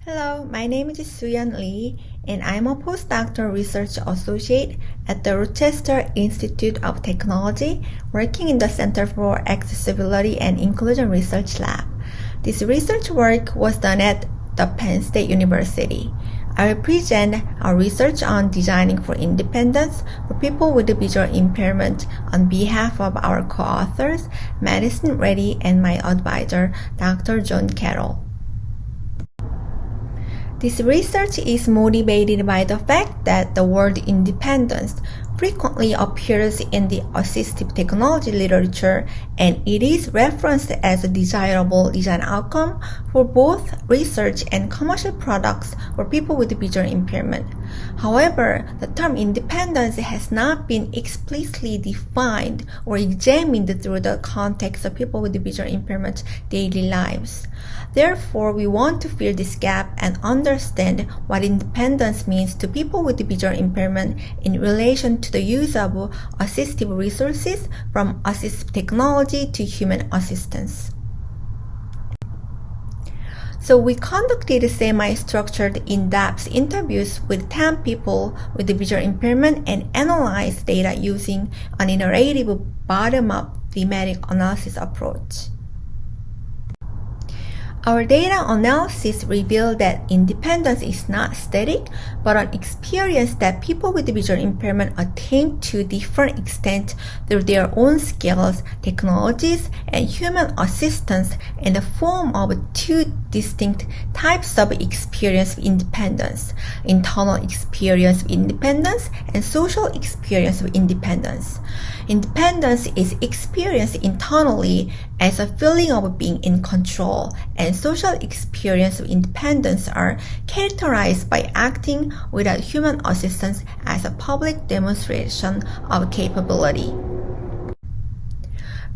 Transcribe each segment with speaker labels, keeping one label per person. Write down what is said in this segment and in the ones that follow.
Speaker 1: Hello, my name is Sooyeon Lee, and I'm a postdoctoral research associate at the Rochester Institute of Technology, working in the Center for Accessibility and Inclusion Research Lab. This research work was done at the Penn State University. I will present our research on designing for independence for people with visual impairment on behalf of our co-authors, Madison, Reddie, and my advisor, Dr. John Carroll. This research is motivated by the fact that the word independence frequently appears in the assistive technology literature, and it is referenced as a desirable design outcome for both research and commercial products for people with visual impairment. However, the term independence has not been explicitly defined or examined through the context of people with visual impairment daily lives. Therefore, we want to fill this gap and understand what independence means to people with visual impairment in relation to the use of assistive resources, from assistive technology to human assistance. So we conducted semi-structured, in-depth interviews with 10 people with visual impairment and analyzed data using an iterative bottom-up thematic analysis approach. Our data analysis revealed that independence is not static, but an experience that people with visual impairment attain to different extents through their own skills, technologies, and human assistance in the form of two distinct types of experience of independence: internal experience of independence and social experience of independence. Independence is experienced internally as a feeling of being in control, and social experience of independence are characterized by acting without human assistance as a public demonstration of capability.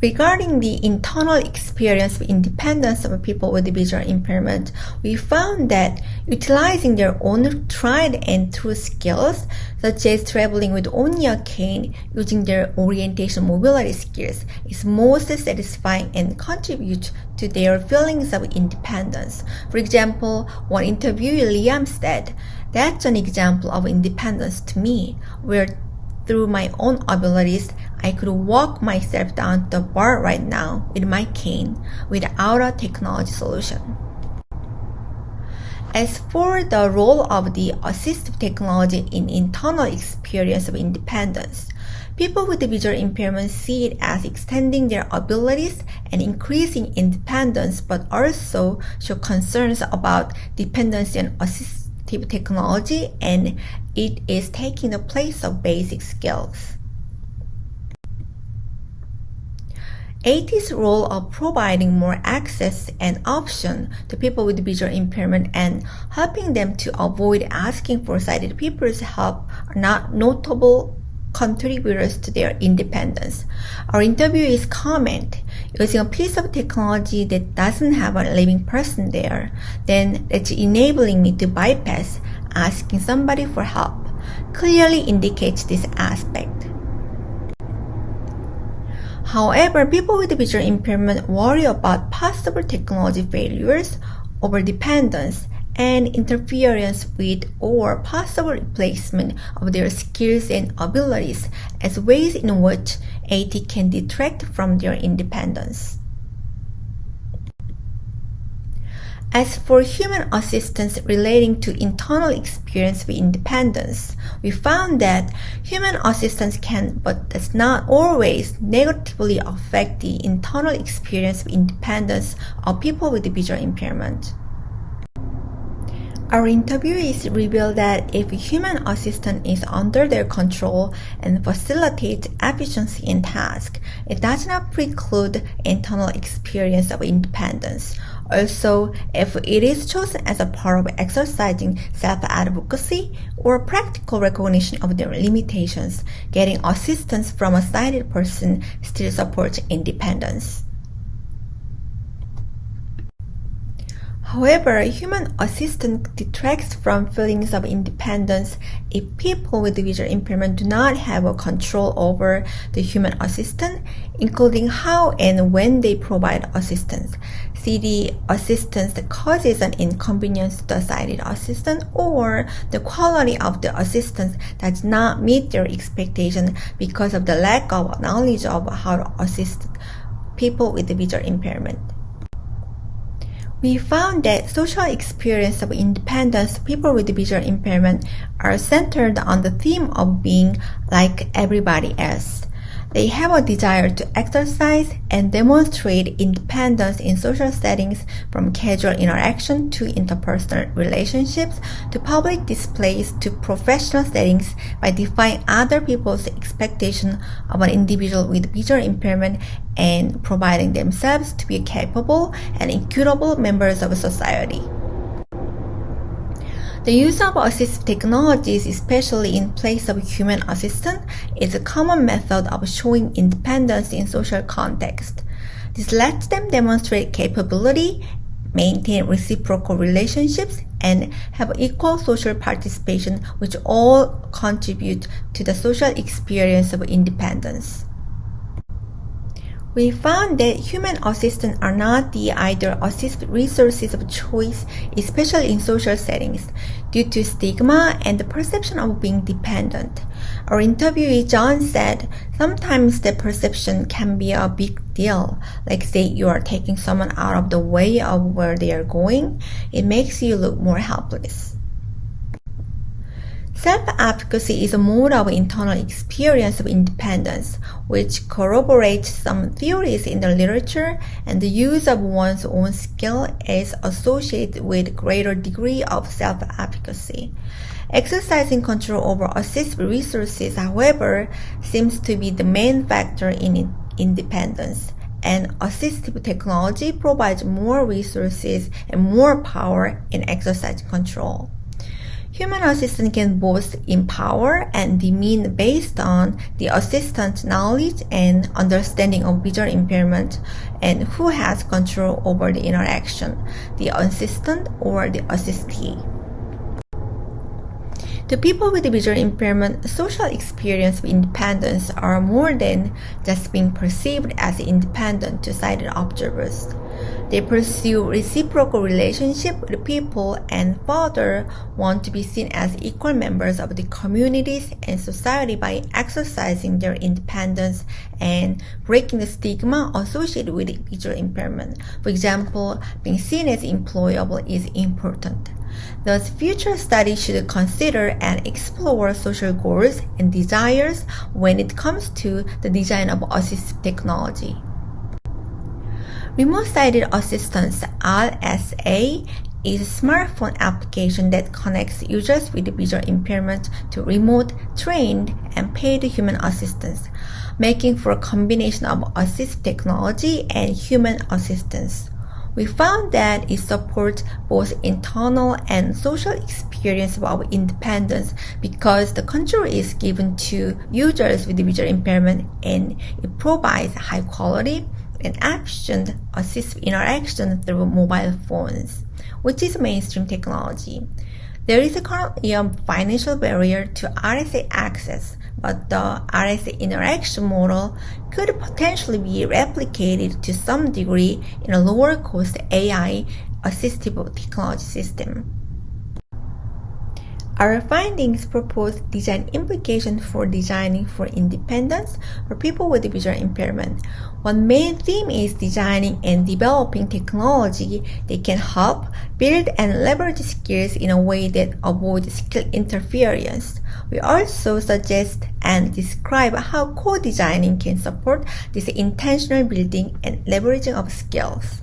Speaker 1: Regarding the internal experience of independence of people with visual impairment, we found that utilizing their own tried and true skills, such as traveling with only a cane, using their orientation mobility skills, is most satisfying and contributes to their feelings of independence. For example, one interviewee, Liam, said, "That's an example of independence to me, where through my own abilities, I could walk myself down the bar right now with my cane without a technology solution." As for the role of the assistive technology in internal experience of independence, people with visual impairment see it as extending their abilities and increasing independence, but also show concerns about dependency on assistive technology and it is taking the place of basic skills. AT's role of providing more access and option to people with visual impairment and helping them to avoid asking for sighted people's help are not notable contributors to their independence. Our interviewees comment, "Using a piece of technology that doesn't have a living person there, then that's enabling me to bypass asking somebody for help," clearly indicates this aspect. However, people with visual impairment worry about possible technology failures, overdependence, and interference with or possible replacement of their skills and abilities as ways in which AT can detract from their independence. As for human assistance relating to internal experience of independence, we found that human assistance can, but does not always, negatively affect the internal experience of independence of people with visual impairment. Our interviewees revealed that if human assistance is under their control and facilitates efficiency in tasks, it does not preclude internal experience of independence. Also, if it is chosen as a part of exercising self-advocacy or practical recognition of their limitations, getting assistance from a sighted person still supports independence. However, human assistance detracts from feelings of independence if people with visual impairment do not have a control over the human assistant, including how and when they provide assistance. city assistance causes an inconvenience to the sighted assistant, or the quality of the assistance does not meet their expectation because of the lack of knowledge of how to assist people with visual impairment. We found that social experience of independence people with visual impairment are centered on the theme of being like everybody else. They have a desire to exercise and demonstrate independence in social settings, from casual interaction to interpersonal relationships to public displays to professional settings, by defying other people's expectation of an individual with visual impairment and providing themselves to be capable and equitable members of society. The use of assistive technologies, especially in place of human assistance, is a common method of showing independence in social context. This lets them demonstrate capability, maintain reciprocal relationships, and have equal social participation, which all contribute to the social experience of independence. We found that human assistants are not the ideal assistive resources of choice, especially in social settings, due to stigma and the perception of being dependent. Our interviewee John said, sometimes the perception can be a big deal. Like, say you are taking someone out of the way of where they are going, it makes you look more helpless. Self-efficacy is a mode of internal experience of independence, which corroborates some theories in the literature, and the use of one's own skill is associated with greater degree of self-efficacy. Exercising control over assistive resources, however, seems to be the main factor in independence, and assistive technology provides more resources and more power in exercising control. Human assistants can both empower and demean based on the assistant's knowledge and understanding of visual impairment and who has control over the interaction, the assistant or the assistee. To people with visual impairment, social experience of independence are more than just being perceived as independent to sighted observers. They pursue reciprocal relationship with people and further want to be seen as equal members of the communities and society by exercising their independence and breaking the stigma associated with visual impairment. For example, being seen as employable is important. Thus, future studies should consider and explore social goals and desires when it comes to the design of assistive technology. Remote Sighted Assistance (RSA) is a smartphone application that connects users with visual impairment to remote, trained, and paid human assistants, making for a combination of assistive technology and human assistance. We found that it supports both internal and social experience of independence because the control is given to users with visual impairment, and it provides high quality and efficient assistive interaction through mobile phones, which is mainstream technology. There is currently a financial barrier to RSA access, but the RSA interaction model could potentially be replicated to some degree in a lower-cost AI assistive technology system. Our findings propose design implications for designing for independence for people with visual impairment. One main theme is designing and developing technology that can help build and leverage skills in a way that avoids skill interference. We also suggest and describe how co-designing can support this intentional building and leveraging of skills.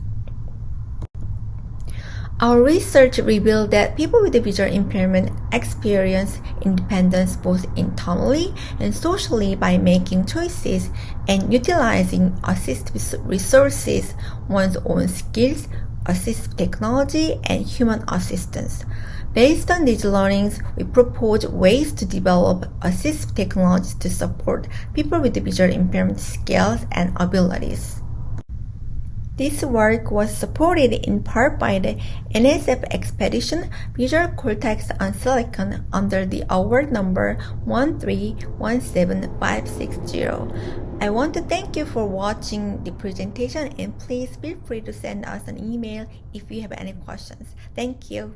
Speaker 1: Our research revealed that people with visual impairment experience independence both internally and socially by making choices and utilizing assistive resources, one's own skills, assistive technology, and human assistance. Based on these learnings, we propose ways to develop assistive technologies to support people with visual impairment skills and abilities. This work was supported in part by the NSF Expedition Visual Cortex on Silicon under the award number 1317560. I want to thank you for watching the presentation, and please feel free to send us an email if you have any questions. Thank you.